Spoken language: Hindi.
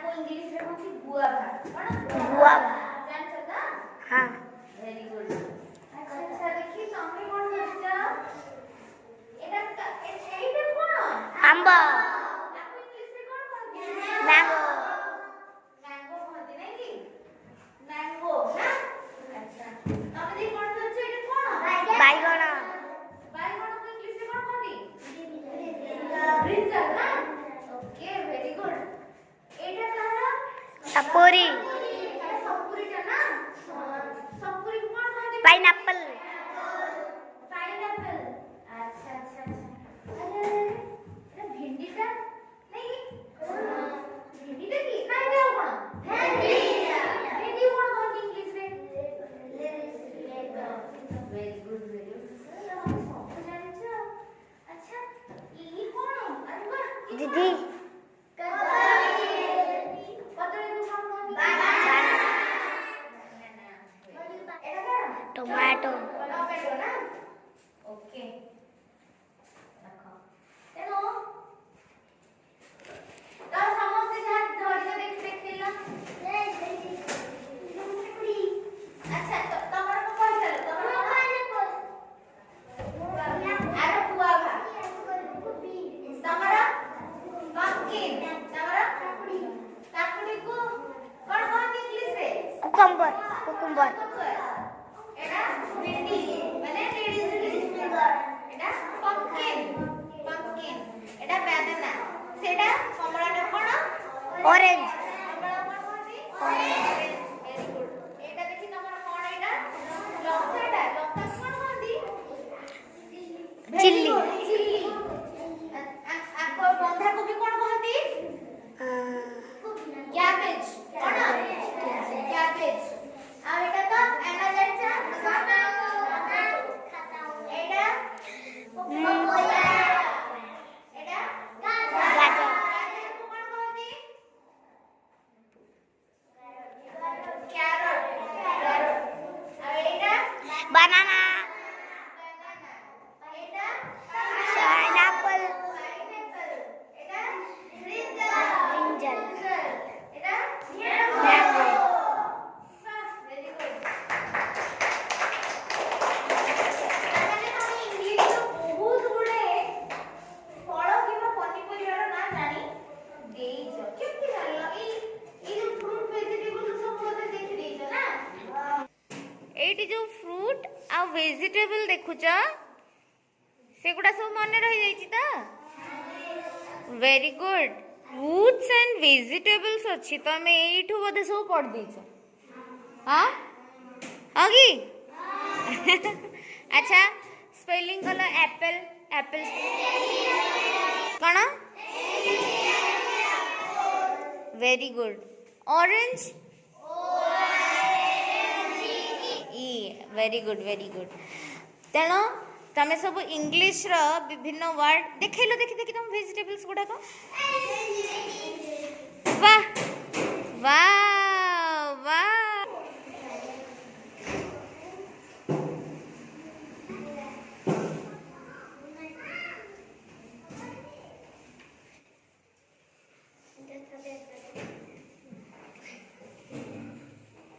को इंग्लिश रे कोन गुआभा कोन गुआभा जान छता हां वेरी गुड अच्छा अच्छा देखि तमे कोन करछा एटा एटा कोन आंबा आपको इंग्लिश रे कोन कहते मैंगो मैंगो कहते नहीं कि मैंगो ना अच्छा तमे दे कोन करछा एटा कोन बाइगण बाइगण को इंग्लिश रे कोन कहती ब्रिंजल ना ओके वेरी गुड एटा तारा सपोरी सपुरी टा ना सपुरी को कोन कहते पाइनएप्पल पाइनएप्पल अच्छा अच्छा अच्छा अरे अरे भिंडी टा नहीं भिंडी टा की ना एटा कोन भिंडी कोन कहते इंग्लिश रे वेरी गुड हम सब जानि छ अच्छा ई कोन अरे वाह दीदी टोमेटो ओके रखो तेनो तो समस्त जहां धरिया देखिला अच्छा तो तमर को कहि चलो तमर आरो गुआभा तमर पंपकिन तमर काकुडी को कोन कहते इंग्लिश रे कुकुम्बर कुकुम्बर एटा भिंडी माने लेडीज एटा पंपकिन पंपकिन एटा बनाना सेटा कमला टा कोन ऑरेंज कमला कोन कहती ऑरेंज वेरी गुड एटा देखि तमर कोन एटा लताटा लता कोन कहती चिल्ली चिल्ली आपको बंधा कोबी कोन कहती कैबेज कोन कैबेज आ एटा तो एना जाचा एटा पपया एटा गाजर गाजर को कोन कहती कैरट कैरट आ एटा बनाना एटा पाइनएप्पल पाइनएप्पल एटा ब्रिंजल एटा मैंगो वेरी गुड ताने हम इंग्लिश रो बहुत गुडे फल किबा पनिपरिवार ना जानी देइछ केमति जानला ई जो फ्रूट वेजिटेबल सब मते देखि देइछ ना एटी जो फ्रूट आ वेजिटेबल देखुछ सेगुडा सब मन रहि जाइछि त very good fruits and vegetables अच्छी तो मैं एठू बोधे सब पढ़ देछ हां आगी अच्छा स्पेलिंग कलो एप्पल एप्पल कणा very good orange E very good तेणु तमे सब इंग्लिश रो विभिन्न वर्ड देखैलो देखि देखि तुम वेजिटेबल्स गुडा को वाह वाह वाह